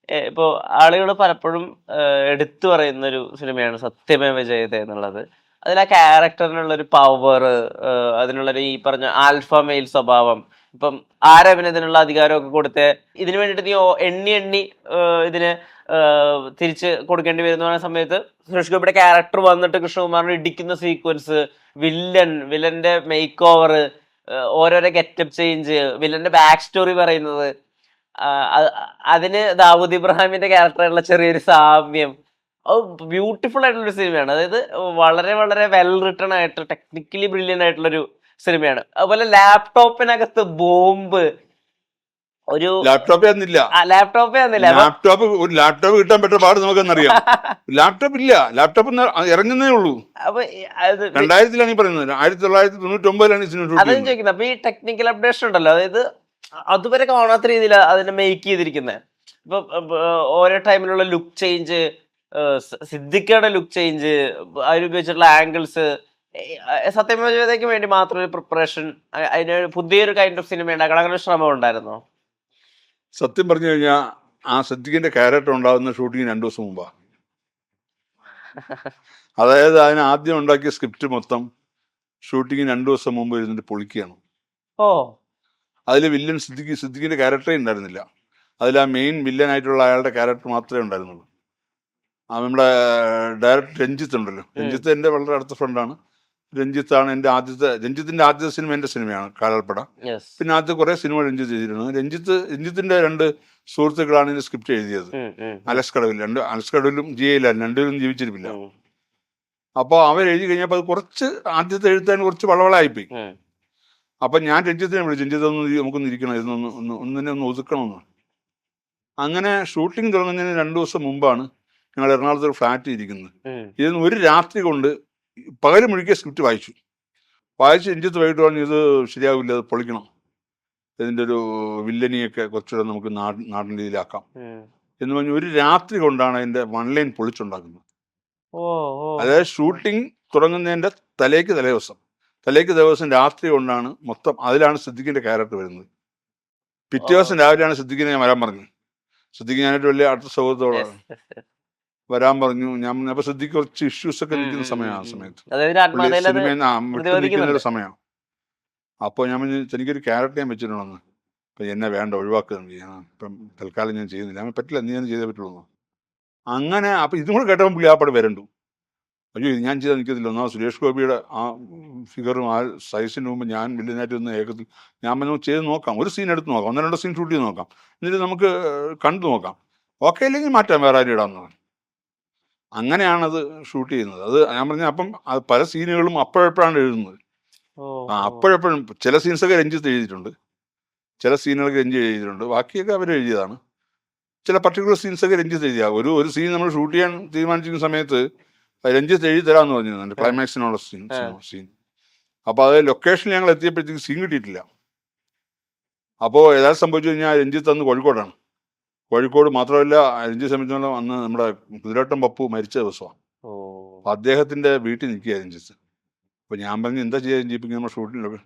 ഇപ്പോ ആളുകൾ പലപ്പോഴും എടുത്തു പറയുന്ന ഒരു സിനിമയാണ് സത്യമേവ ജയതേ എന്നുള്ളത്. അതിൽ ആ ക്യാരക്ടറിനുള്ള ഒരു പവർ, അതിനുള്ളൊരു ഈ പറഞ്ഞ ആൽഫ മെയിൽ സ്വഭാവം, ഇപ്പം ആരവന് ഇതിനുള്ള അധികാരമൊക്കെ കൊടുത്ത് ഇതിനു വേണ്ടിയിട്ട് നീ എണ്ണി എണ്ണി ഇതിന് തിരിച്ച് കൊടുക്കേണ്ടി വരുന്ന സമയത്ത് സുരേഷ് ഗോപിയുടെ ക്യാരക്ടർ വന്നിട്ട് കൃഷ്ണകുമാറിനെ ഇടിക്കുന്ന സീക്വൻസ്, വില്ലന്റെ മേക്ക് ഓവർ, ഓരോരോ ഗെറ്റപ്പ് ചേഞ്ച്, വില്ലന്റെ ബാക്ക് സ്റ്റോറി പറയുന്നത്, അതിന് ദാവൂദ് ഇബ്രാഹിമിന്റെ ക്യാരക്ടറുള്ള ചെറിയൊരു സാമ്യം, അത് ബ്യൂട്ടിഫുൾ ആയിട്ടുള്ളൊരു സിനിമയാണ്. അതായത് വളരെ വളരെ വെൽ റിട്ടൺ ആയിട്ട് ടെക്നിക്കലി ബ്രില്യൻ്റ് ആയിട്ടുള്ളൊരു സിനിമയാണ്. അതുപോലെ ലാപ്ടോപ്പിനകത്ത് ബോംബ്, ഒരു ലാപ്ടോപ്പേ ഒന്നില്ല, ലാപ്ടോപ്പേ ആയിരുന്നില്ല, ഒരു ലാപ്ടോപ്പ് കിട്ടാൻ പറ്റുന്ന പാട് നമുക്കെന്നറിയാം. ലാപ്ടോപ്പ് ഇല്ല, ലാപ്ടോപ്പ് ഇറങ്ങുന്നേ ഉള്ളൂ. അപ്പൊ 2000-ലാണ് ഈ പറയുന്നത്, 1999-ലാണ് ഈ സിനിമ. അതും ചോദിക്കുന്നത്. അപ്പൊ ഈ ടെക്നിക്കൽ അപ്ഡേഷൻ ഉണ്ടല്ലോ, അതായത് അതുവരെ കാണാത്ത രീതിയിൽ അതിനെ മേക്ക് ചെയ്തിരിക്കുന്നത്. ഇപ്പൊ ഓരോ ടൈമിലുള്ള ലുക്ക് ചേഞ്ച്, സിദ്ദിഖയുടെ ലുക്ക് ചേഞ്ച്, അതിലുപയോഗിച്ചിട്ടുള്ള ആംഗിൾസ്, സത്യമേവയ്ക്ക് വേണ്ടി മാത്രം ഒരു പ്രിപ്പറേഷൻ, അതിന് പുതിയൊരു കൈൻഡ് ഓഫ് സിനിമ ഉണ്ടാക്കണം, അങ്ങനെ ഒരു ശ്രമം ഉണ്ടായിരുന്നോ? സത്യം പറഞ്ഞു കഴിഞ്ഞാൽ ആ സിദ്ദിഖിന്റെ ക്യാരക്ടർ ഉണ്ടാകുന്ന ഷൂട്ടിങ് 2 ദിവസം മുമ്പാ. അതായത് അതിന് ആദ്യം ഉണ്ടാക്കിയ സ്ക്രിപ്റ്റ് മൊത്തം ഷൂട്ടിങ് 2 ദിവസം മുമ്പ് ഇരുന്നിട്ട് പൊളിക്കുകയാണ്. ഓ, അതിൽ വില്ലൻ സിദ്ദിഖിന്റെ ക്യാരക്ടറേ ഉണ്ടായിരുന്നില്ല. അതിൽ ആ മെയിൻ വില്ലൻ ആയിട്ടുള്ള അയാളുടെ ക്യാരക്ടർ മാത്രമേ ഉണ്ടായിരുന്നുള്ളൂ. നമ്മുടെ ഡയറക്ടർ രഞ്ജിത്ത് ഉണ്ടല്ലോ, രഞ്ജിത്ത് എൻ്റെ വളരെ അടുത്ത ഫ്രണ്ടാണ്. രഞ്ജിത്തിന്റെ ആദ്യത്തെ സിനിമ എൻ്റെ സിനിമയാണ് കാലാൾപ്പട. പിന്നെ ആദ്യത്തെ കുറെ സിനിമ രഞ്ജിത്ത് ചെയ്തിരുന്നു. രഞ്ജിത്തിന്റെ 2 സുഹൃത്തുക്കളാണ് ഇതിന്റെ സ്ക്രിപ്റ്റ് എഴുതിയത്. അലക്സ് കടവിലും ജിയയിലാണ്, രണ്ടുപേരും ജീവിച്ചിരിപ്പില്ല. അപ്പോൾ അവരെഴുതി കഴിഞ്ഞപ്പോൾ അത് കുറച്ച് ആദ്യത്തെ എഴുത്താൻ കുറച്ച് വളവളായിപ്പോയി. അപ്പൊ ഞാൻ രഞ്ജിത്തിനെ വിളിച്ചു, രഞ്ജിത്ത് നമുക്കൊന്ന് ഇരിക്കണം, ഒന്നിനെ ഒന്ന് ഒതുക്കണമെന്ന്. അങ്ങനെ ഷൂട്ടിംഗ് തുടങ്ങുന്നതിന് 2 ദിവസം മുമ്പാണ് ഞങ്ങൾ എറണാകുളത്ത് ഒരു ഫ്ലാറ്റ് ഇരിക്കുന്നത്. ഇതിന് ഒരു രാത്രി കൊണ്ട് പകല് മുഴുകിയ സ്ക്രിപ്റ്റ് വായിച്ചു രഞ്ജിത്ത് വൈകിട്ട് പറഞ്ഞു, ഇത് ശരിയാവില്ല, അത് പൊളിക്കണം, ഇതിൻ്റെ ഒരു വില്ലനിയൊക്കെ കുറച്ചുകൂടെ നമുക്ക് നാടൻ രീതിയിലാക്കാം എന്ന് പറഞ്ഞ് ഒരു രാത്രി കൊണ്ടാണ് അതിന്റെ 1 ലൈൻ പൊളിച്ചുണ്ടാക്കുന്നത്. അതായത് ഷൂട്ടിംഗ് തുടങ്ങുന്നതിന്റെ തലേക്ക് ദിവസം രാത്രി കൊണ്ടാണ് മൊത്തം. അതിലാണ് സിദ്ദിഖിന്റെ ക്യാരക്ടർ വരുന്നത്. പിറ്റേ ദിവസം രാവിലെയാണ് സിദ്ദിഖിനെ ഞാൻ വരാൻ പറഞ്ഞു. സിദ്ദിഖ് ഞാനായിട്ട് വലിയ അടുത്ത സൗഹൃദത്തോടാണ് വരാൻ പറഞ്ഞു. ഞാൻ അപ്പൊ സിദ്ദിഖ് കുറച്ച് ഇഷ്യൂസ് ഒക്കെ നിൽക്കുന്ന സമയമാണ്, ആ സമയത്ത് സിനിമ സമയമാണ്. അപ്പോൾ ഞാൻ പറഞ്ഞു, എനിക്കൊരു ക്യാരക്ടർ ഞാൻ വെച്ചിട്ടുണ്ടെന്ന്, അപ്പൊ എന്നെ വേണ്ട, ഒഴിവാക്കുന്നത്, ഇപ്പം തൽക്കാലം ഞാൻ ചെയ്യുന്നില്ല. അവൻ പറ്റില്ല, നീ ഞാൻ ചെയ്തേ പറ്റുള്ളൂ. അങ്ങനെ അപ്പൊ ഇതും കൂടെ കേട്ടപ്പോൾ പുള്ളി ആ പടം വരണ്ടു. അയ്യോ ഞാൻ ചെയ്താൽ നിൽക്കത്തില്ല, ഒന്നാ സുരേഷ് ഗോപിയുടെ ആ ഫിഗറും ആ സൈസിന് മുമ്പ് ഞാൻ വില്ലനായിട്ട് ഒന്ന് ഏകത്തിൽ ഞാൻ പറഞ്ഞു ചെയ്ത് നോക്കാം, ഒരു സീൻ എടുത്ത് നോക്കാം, 1-2 സീൻ ഷൂട്ട് ചെയ്ത് നോക്കാം, എന്നിട്ട് നമുക്ക് കണ്ടു നോക്കാം, ഓക്കെ ഇല്ലെങ്കിൽ മാറ്റാം, വേറെ ആരും ഇടാമെന്ന് പറഞ്ഞു. അങ്ങനെയാണത് ഷൂട്ട് ചെയ്യുന്നത്. അത് ഞാൻ പറഞ്ഞ അപ്പം അത് പല സീനുകളും അപ്പോഴെപ്പോഴാണ് എഴുതുന്നത്. അപ്പോഴെപ്പോഴും ചില സീൻസൊക്കെ രഞ്ജിത്ത് എഴുതിയിട്ടുണ്ട്, ചില സീനുകളൊക്കെ രഞ്ജിത്ത് എഴുതിയിട്ടുണ്ട്, ബാക്കിയൊക്കെ അവർ എഴുതിയതാണ്. ചില പർട്ടിക്കുലർ സീൻസൊക്കെ രഞ്ജിത്ത് എഴുതിയ ഒരു സീൻ നമ്മൾ ഷൂട്ട് ചെയ്യാൻ തീരുമാനിച്ചിരുന്ന സമയത്ത് രഞ്ജിത്ത് എഴുതി തരാമെന്ന് പറഞ്ഞിരുന്നു, ക്ലൈമാക്സിനുള്ള സീൻ. അപ്പോൾ അത് ലൊക്കേഷനിൽ ഞങ്ങൾ എത്തിയപ്പോഴത്തേക്ക് സീൻ കിട്ടിയിട്ടില്ല. അപ്പോൾ ഏതായാലും സംഭവിച്ചു കഴിഞ്ഞാൽ രഞ്ജിത്ത് അന്ന് കോഴിക്കോടാണ്. കോഴിക്കോട് മാത്രമല്ല, രഞ്ജിത്ത് സംബന്ധിച്ചോളം അന്ന് നമ്മുടെ കുതിരവട്ടം പപ്പു മരിച്ച ദിവസമാണ്. അപ്പോൾ അദ്ദേഹത്തിന്റെ വീട്ടിൽ നിൽക്കുക രഞ്ജിത്ത്. അപ്പോൾ ഞാൻ പറഞ്ഞു, എന്താ ചെയ്യുക രഞ്ജി, ഇപ്പം നമ്മൾ ഷൂട്ടിലൊക്കെ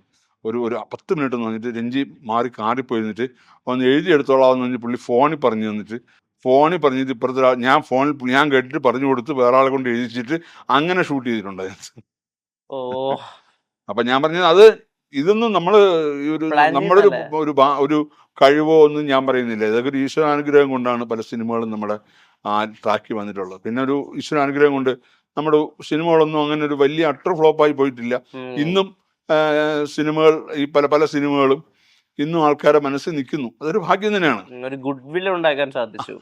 ഒരു 10 മിനിറ്റ് എന്ന് പറഞ്ഞിട്ട് രഞ്ജി മാറി കാറിപ്പോയിരുന്നിട്ട് ഒന്ന് എഴുതിയെടുത്തോളാമെന്ന് പറഞ്ഞ് പുള്ളി ഫോണിൽ പറഞ്ഞു തന്നിട്ട് ഇപ്പുറത്തെ ഞാൻ കേട്ടിട്ട് പറഞ്ഞു കൊടുത്ത് വേറെ ആളെ കൊണ്ട് എഴുതിച്ചിട്ട് അങ്ങനെ ഷൂട്ട് ചെയ്തിട്ടുണ്ട്. അപ്പൊ ഞാൻ പറഞ്ഞത് അത് ഇതൊന്നും നമ്മുടെ ഒരു കഴിവോ ഒന്നും ഞാൻ പറയുന്നില്ല. ഇതൊക്കെ ഒരു ഈശ്വരാനുഗ്രഹം കൊണ്ടാണ് പല സിനിമകളും നമ്മുടെ ട്രാക്കി വന്നിട്ടുള്ളത്. പിന്നെ ഒരു ഈശ്വരാനുഗ്രഹം കൊണ്ട് നമ്മുടെ സിനിമകളൊന്നും അങ്ങനെ ഒരു വലിയ അട്ടർ ഫ്ലോപ്പായി പോയിട്ടില്ല. ഇന്നും സിനിമകൾ, ഈ പല സിനിമകളും ഇന്നും ആൾക്കാരെ മനസ്സിൽ നിൽക്കുന്നു. അതൊരു ഭാഗ്യം തന്നെയാണ്, ഒരു ഗുഡ് വിൽ ഉണ്ടാക്കാൻ സാധിച്ചു.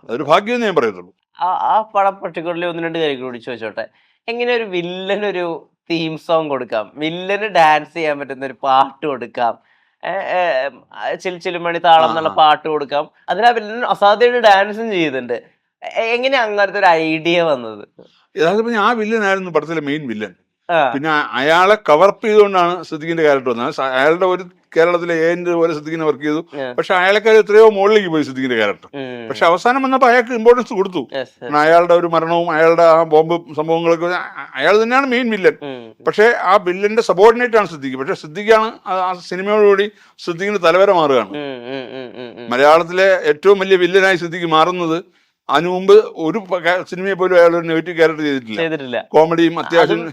അതൊരു ഭാഗ്യം എന്ന് ഞാൻ പറയത്തുള്ളൂ. ആ പടം പർട്ടിക്കുലർലി 1-2 കാര്യം കൂടി ചോദിച്ചോട്ടെ. എങ്ങനെ ഒരു വില്ലനൊരു തീം സോങ് കൊടുക്കാം, വില്ലന് ഡാൻസ് ചെയ്യാൻ പറ്റുന്ന ഒരു പാട്ട് കൊടുക്കാം, ചിൽമണി താളം എന്നുള്ള പാട്ട് കൊടുക്കാം, അതിനാ വില്ലൻ അസാധ്യമായിട്ട് ഡാൻസും ചെയ്യുന്നുണ്ട്. എങ്ങനെ അങ്ങനത്തെ ഒരു ഐഡിയ വന്നത്? യഥാർത്ഥത്തിൽ ആ വില്ലനായിരുന്നു പടത്തിലെ മെയിൻ വില്ലൻ. പിന്നെ അയാളെ കവർപ്പ് ചെയ്തുകൊണ്ടാണ് സിദ്ദിഖിന്റെ ക്യാരക്ടർ വന്നത്. അയാളുടെ ഒരു കേരളത്തിലെ ഏജന്റ് പോലെ സിദ്ദിഖിനെ വർക്ക് ചെയ്തു. പക്ഷെ അയാളെക്കാൾ എത്രയോ മുകളിലേക്ക് പോയി സിദ്ദിഖിന്റെ ക്യാരക്ടർ. പക്ഷെ അവസാനം വന്നപ്പോൾ അയാൾക്ക് ഇമ്പോർട്ടൻസ് കൊടുത്തു. അയാളുടെ ഒരു മരണവും അയാളുടെ ആ ബോംബ് സംഭവങ്ങളൊക്കെ അയാൾ തന്നെയാണ് മെയിൻ വില്ലൻ. പക്ഷെ ആ വില്ലന്റെ സബോർഡിനേറ്റ് ആണ് സിദ്ദിഖ്. പക്ഷെ സിദ്ദിഖാണ് ആ സിനിമയോടുകൂടി സിദ്ദിഖിന് തലവര മാറുകയാണ്. മലയാളത്തിലെ ഏറ്റവും വലിയ വില്ലനായി സിദ്ദിഖ് മാറുന്നത് അതിനു മുമ്പ് ഒരു സിനിമയെ പോലും അയാൾ ഒരു നെഗറ്റീവ് ക്യാരക്ടർ ചെയ്തിട്ടില്ല. കോമഡിയും അത്യാവശ്യം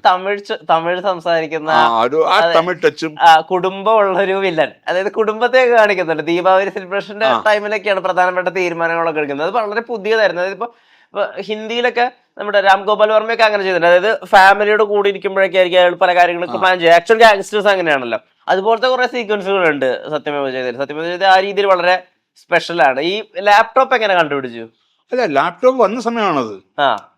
തമിഴ് സംസാരിക്കുന്ന തമിഴ് ടച്ചും കുടുംബമുള്ള ഒരു വില്ലൻ, അതായത് കുടുംബത്തെ കാണിക്കുന്നുണ്ട്. ദീപാവലി സെലിബ്രേഷന്റെ ടൈമിലൊക്കെയാണ് പ്രധാനപ്പെട്ട തീരുമാനങ്ങളൊക്കെ എടുക്കുന്നത്. അത് വളരെ പുതിയതായിരുന്നു. അതായത് ഇപ്പൊ ഹിന്ദിയിലൊക്കെ നമ്മുടെ രാം ഗോപാൽ വർമ്മയൊക്കെ അങ്ങനെ ചെയ്തിട്ടുണ്ട്. അതായത് ഫാമിലിയോട് കൂടി ഇരിക്കുമ്പോഴേക്കായിരിക്കും അയാൾ പല കാര്യങ്ങളൊക്കെ പ്ലാൻ ചെയ്യുക. ആക്ച്വൽ ഗാങ്സ്റ്റേഴ്സ് അങ്ങനെയാണല്ലോ. അതുപോലത്തെ കുറെ സീക്വൻസുകളുണ്ട് സത്യമേവ ജയതയിൽ. സത്യമേവ ജയത ആ രീതിയിൽ വളരെ സ്പെഷ്യലാണ്. ഈ ലാപ്ടോപ്പ് എങ്ങനെ കണ്ടുപിടിച്ചു? അല്ല, ലാപ്ടോപ്പ് വന്ന സമയമാണത്.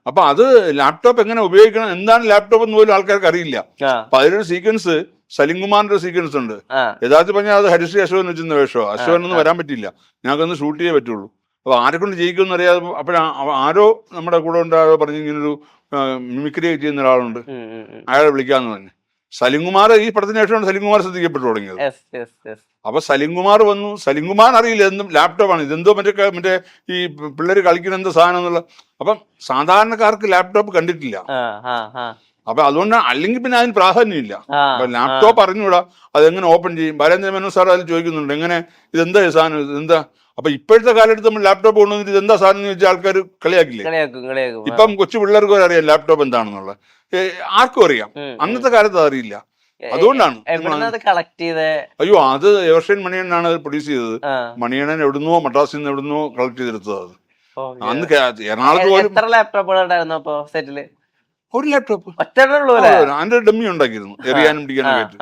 അപ്പൊ അത് ലാപ്ടോപ്പ് എങ്ങനെ ഉപയോഗിക്കണം, എന്താണ് ലാപ്ടോപ്പ് എന്ന് പോലും ആൾക്കാർക്ക് അറിയില്ല. അപ്പൊ അതിലൊരു സീക്വൻസ് സലിംകുമാറിന്റെ ഒരു സീക്വൻസ് ഉണ്ട്. യഥാർത്ഥത്തിൽ പറഞ്ഞാൽ അത് ഹരിശ്രീ അശോകൻ വെച്ചിരുന്ന വേഷമോ. അശോകനൊന്നും വരാൻ പറ്റില്ല, ഞങ്ങൾക്കൊന്ന് ഷൂട്ട് ചെയ്യേ പറ്റുള്ളൂ. അപ്പൊ ആരെ കൊണ്ട് ജയിക്കുമെന്ന് അറിയാതെ ആരോ നമ്മുടെ കൂടെ ഉണ്ടായോ പറഞ്ഞ് ഇങ്ങനൊരു മിമിക്രി ചെയ്യുന്ന ഒരാളുണ്ട്, അയാളെ വിളിക്കാന്ന് പറഞ്ഞു. സലിംകുമാർ ഈ പടത്തിന് ശേഷമാണ് സലിംകുമാർ ശ്രദ്ധിക്കപ്പെട്ടു തുടങ്ങിയത്. അപ്പൊ സലിംകുമാർ വന്നു. സലിംകുമാർ അറിയില്ല എന്തും ലാപ്ടോപ്പാണ്, ഇതെന്തോ മറ്റേ ഈ പിള്ളേർ കളിക്കുന്ന എന്തോ സാധനം എന്നുള്ള. അപ്പം സാധാരണക്കാർക്ക് ലാപ്ടോപ്പ് കണ്ടിട്ടില്ല. അപ്പൊ അതുകൊണ്ട് അല്ലെങ്കിൽ പിന്നെ അതിന് പ്രാധാന്യമില്ല. അപ്പൊ ലാപ്ടോപ്പ് അറിഞ്ഞൂടാ, അതെങ്ങനെ ഓപ്പൺ ചെയ്യും. ബാലേന്ദ്ര മേനോൻ സാർ അതിൽ ചോദിക്കുന്നുണ്ട്, എങ്ങനെ ഇതെന്താ സാധനം, ഇതെന്താ. അപ്പൊ ഇപ്പോഴത്തെ കാലത്ത് നമ്മൾ ലാപ്ടോപ്പ് കൊണ്ടുവന്നിട്ട് ഇതെന്താ സാധനം എന്ന് വെച്ചാൽ ആൾക്കാർ കളിയാക്കില്ലേ. ഇപ്പം കൊച്ചു പിള്ളേർക്ക് അറിയാം ലാപ്ടോപ്പ് എന്താണെന്നുള്ള, ആർക്കും അറിയാം. അന്നത്തെ കാലത്ത് അറിയില്ല. അതുകൊണ്ടാണ് അയ്യോ അത് എവർഷൈൻ മണിയണ്ണനാണ് അത് പ്രൊഡ്യൂസ് ചെയ്തത്. മണിയണ്ണൻ എവിടുന്നോ മദ്രാസിൽ നിന്ന് എവിടുന്നോ കളക്ട് ചെയ്തെടുത്തത്. അത് അന്ന് എറണാകുളത്ത് ഒരു ലാപ്ടോപ്പ് അതിന്റെ ഡമ്മി ഉണ്ടാക്കിയിരുന്നു, എറിയാനും പിടിക്കാനും.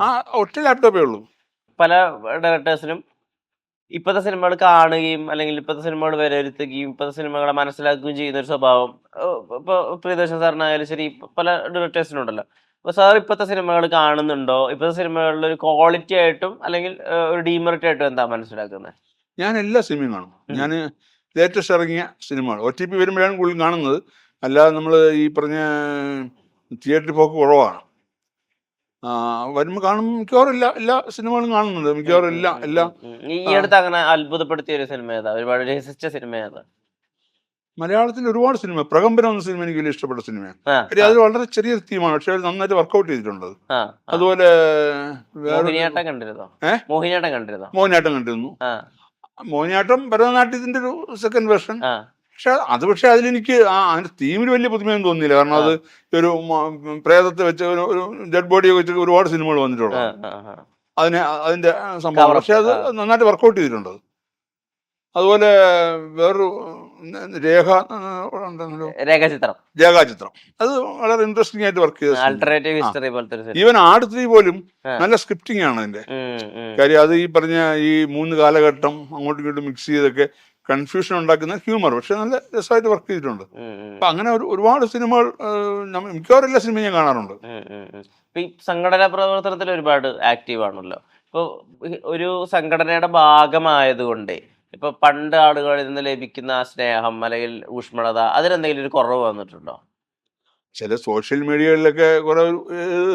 ആ ഒറ്റ ലാപ്ടോപ്പേ ഉള്ളൂ. പല ഡയറക്ടേഴ്സിനും ഇപ്പോഴത്തെ സിനിമകൾ കാണുകയും അല്ലെങ്കിൽ ഇപ്പോഴത്തെ സിനിമകൾ വിലയിരുത്തുകയും ഇപ്പോഴത്തെ സിനിമകളെ മനസ്സിലാക്കുകയും ചെയ്യുന്ന ഒരു സ്വഭാവം ഇപ്പൊ പ്രിയദർശൻ സാറിനായാലും ശരി പല ഡയറക്ടേഴ്സിനുണ്ടല്ലോ. അപ്പൊ സാർ ഇപ്പോഴത്തെ സിനിമകൾ കാണുന്നുണ്ടോ? ഇപ്പോഴത്തെ സിനിമകളിൽ ഒരു ക്വാളിറ്റി ആയിട്ടും അല്ലെങ്കിൽ ഒരു ഡീമെറിറ്റ് ആയിട്ടും എന്താ മനസ്സിലാക്കുന്നത്? ഞാൻ എല്ലാ സിനിമയും കാണും. ഞാൻ ലേറ്റസ്റ്റ് ഇറങ്ങിയ സിനിമകൾ OTP വരുമ്പോഴാണ് കൂടുതൽ കാണുന്നത്. അല്ലാതെ നമ്മൾ ഈ പറഞ്ഞ തിയേറ്ററിൽ പോക്ക് കുറവാണ്. വരുമ്പോൾ കാണും. മിക്കവാറും എല്ലാ സിനിമകളും കാണുന്നുണ്ട്. മിക്കവാറും എല്ലാ ഈ അടുത്ത് അങ്ങനെ അത്ഭുതപ്പെടുത്തിയ ഒരു സിനിമ ഏതാ? ഒരുപാട് രസിച്ച സിനിമ ഏതാ? മലയാളത്തിൽ ഒരുപാട് സിനിമ. പ്രകമ്പനം എന്ന സിനിമ എനിക്ക് വലിയ ഇഷ്ടപ്പെട്ട സിനിമയാണ്. അത് വളരെ ചെറിയൊരു തീമാണ്, പക്ഷെ അത് നന്നായിട്ട് വർക്ക്ഔട്ട് ചെയ്തിട്ടുണ്ട്. അതുപോലെ മോഹിനിയാട്ടം കണ്ടിരുന്നു. മോഹിനിയാട്ടം ഭരതനാട്യത്തിന്റെ ഒരു സെക്കൻഡ് വേർഷൻ. പക്ഷെ അതിലെനിക്ക് അതിന്റെ തീമിൽ വലിയ പുതുമയൊന്നും തോന്നിയില്ല. കാരണം അത് ഒരു പ്രേതത്തെ വെച്ച് ഒരു ഡെഡ് ബോഡിയെ വെച്ച് ഒരുപാട് സിനിമകൾ വന്നിട്ടുള്ളത് അതിന്റെ സംഭവം. പക്ഷെ അത് നന്നായിട്ട് വർക്ക്ഔട്ട് ചെയ്തിട്ടുണ്ട്. അതുപോലെ വേറൊരു രേഖാചിത്രം അത് വളരെ ഇൻട്രസ്റ്റിംഗ് ആയിട്ട് വർക്ക് ചെയ്ത. ഈവൻ ആട് 3 പോലും നല്ല സ്ക്രിപ്റ്റിംഗ് ആണ് അതിന്റെ കാര്യം. അത് ഈ പറഞ്ഞ ഈ 3 കാലഘട്ടം അങ്ങോട്ടും ഇങ്ങോട്ടും മിക്സ് ചെയ്തൊക്കെ കൺഫ്യൂഷൻ ഉണ്ടാക്കുന്ന ഹ്യൂമർ, പക്ഷെ നല്ല രസമായിട്ട് വർക്ക് ചെയ്തിട്ടുണ്ട്. അപ്പൊ അങ്ങനെ ഒരുപാട് സിനിമകൾ മിക്കവാറും എല്ലാ സിനിമയും ഞാൻ കാണാറുണ്ട്. ഈ സംഘടനാ പ്രവർത്തനത്തിൽ ഒരുപാട് ആക്റ്റീവ് ആണല്ലോ. ഇപ്പൊ ഒരു സംഘടനയുടെ ഭാഗമായതുകൊണ്ട് ഇപ്പൊ പണ്ട് ആളുകളിൽ നിന്ന് ലഭിക്കുന്ന ആ സ്നേഹം അല്ലെങ്കിൽ ഊഷ്മളത അതിനെന്തെങ്കിലും ഒരു കുറവ് വന്നിട്ടുണ്ടോ? ചില സോഷ്യൽ മീഡിയകളിലൊക്കെ കുറെ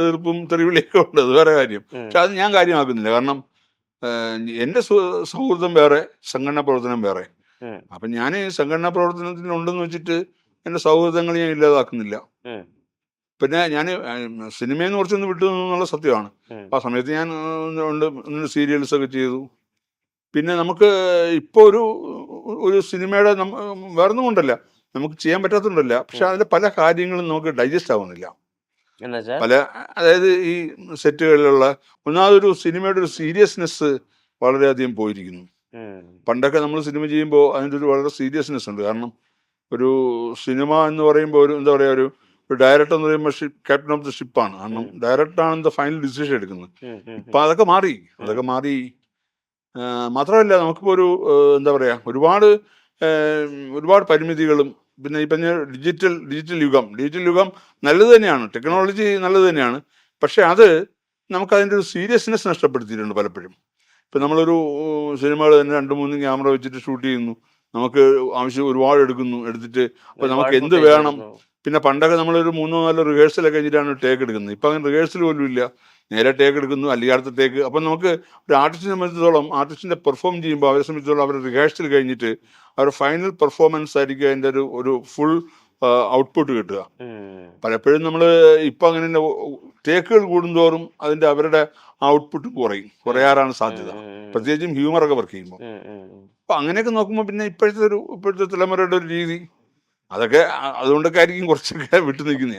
എതിർപ്പും തെറിവിളിയൊക്കെ ഉണ്ട്, അത് വേറെ കാര്യം. പക്ഷെ അത് ഞാൻ കാര്യമാക്കുന്നില്ല. കാരണം എൻ്റെ സൗഹൃദം വേറെ, സംഘടനാ പ്രവർത്തനം വേറെ. അപ്പൊ ഞാൻ സംഘടനാ പ്രവർത്തനത്തിൽ ഉണ്ടെന്ന് വെച്ചിട്ട് എൻ്റെ സൗഹൃദങ്ങൾ ഞാൻ ഇല്ലാതാക്കുന്നില്ല. പിന്നെ ഞാൻ സിനിമയെന്ന് കുറച്ചൊന്ന് വിട്ടു എന്നുള്ള സത്യമാണ്. ആ സമയത്ത് ഞാൻ സീരിയൽസ് ഒക്കെ ചെയ്തു. പിന്നെ നമുക്ക് ഇപ്പോൾ ഒരു സിനിമയുടെ വേറൊന്നും കൊണ്ടല്ല, നമുക്ക് ചെയ്യാൻ പറ്റാത്തതുകൊണ്ടല്ല, പക്ഷെ അതിലെ പല കാര്യങ്ങളും നമുക്ക് ഡൈജസ്റ്റ് ആവുന്നില്ല. അതായത് ഈ സെറ്റുകളിലുള്ള ഒന്നാമതൊരു സിനിമയുടെ ഒരു സീരിയസ്നെസ് വളരെയധികം പോയിരിക്കുന്നു. പണ്ടൊക്കെ നമ്മൾ സിനിമ ചെയ്യുമ്പോൾ അതിൻ്റെ ഒരു വളരെ സീരിയസ്നെസ് ഉണ്ട്. കാരണം ഒരു സിനിമ എന്ന് പറയുമ്പോൾ ഒരു എന്താ പറയുക, ഒരു ഡയറക്ടർ എന്ന് പറയുമ്പോൾ ക്യാപ്റ്റൻ ഓഫ് ദ ഷിപ്പാണ്. കാരണം ഡയറക്ടറാണ് ദ ഫൈനൽ ഡിസിഷൻ എടുക്കുന്നത്. ഇപ്പം അതൊക്കെ മാറി. മാത്രമല്ല നമുക്കിപ്പോൾ ഒരു എന്താ പറയുക, ഒരുപാട് പരിമിതികളും. പിന്നെ ഈ പറഞ്ഞ ഡിജിറ്റൽ യുഗം നല്ലത് തന്നെയാണ്, ടെക്നോളജി നല്ലത് തന്നെയാണ്. പക്ഷെ അത് നമുക്കതിൻ്റെ ഒരു സീരിയസ്നെസ് നഷ്ടപ്പെടുത്തിയിട്ടുണ്ട് പലപ്പോഴും. ഇപ്പം നമ്മളൊരു സിനിമകൾ തന്നെ 2-3 ക്യാമറ വെച്ചിട്ട് ഷൂട്ട് ചെയ്യുന്നു, നമുക്ക് ആവശ്യം ഒരുപാട് എടുത്തിട്ട് അപ്പോൾ നമുക്ക് എന്ത് വേണം, പിന്നെ പണ്ടൊക്കെ നമ്മളൊരു 3-4 റിഹേഴ്സലൊക്കെ കഴിഞ്ഞിട്ടാണ് ടേക്ക് എടുക്കുന്നത്. ഇപ്പം അങ്ങനെ റിഹേഴ്സൽ പോലും ഇല്ല, നേരെ ടേക്ക് എടുക്കുന്നു, അല്ലെങ്കിൽ അടുത്ത ടേക്ക്. അപ്പം നമുക്ക് ഒരു ആർട്ടിസ്റ്റിനെ സംബന്ധിച്ചിടത്തോളം ആർട്ടിസ്റ്റിൻ്റെ പെർഫോം ചെയ്യുമ്പോൾ അവരെ സംബന്ധിച്ചിടത്തോളം അവർ റിഹേഴ്സൽ കഴിഞ്ഞിട്ട് അവരുടെ ഫൈനൽ പെർഫോമൻസ് ആയിരിക്കും അതിൻ്റെ ഒരു ഫുൾ ഔട്ട്പുട്ട് കിട്ടുക. പലപ്പോഴും നമ്മൾ ഇപ്പം അങ്ങനെ തന്നെ ടേക്കുകൾ കൂടുന്തോറും അവരുടെ ഔട്ട്പുട്ട് കുറയാറാണ് സാധ്യത, പ്രത്യേകിച്ചും ഹ്യൂമറൊക്കെ വർക്ക് ചെയ്യുമ്പോൾ. അപ്പം അങ്ങനെയൊക്കെ നോക്കുമ്പോൾ പിന്നെ ഇപ്പോഴത്തെ തലമുറയുടെ ഒരു രീതി അതൊക്കെ അതുകൊണ്ടൊക്കെ ആയിരിക്കും കുറച്ചൊക്കെ വിട്ടു നിൽക്കുന്നത്.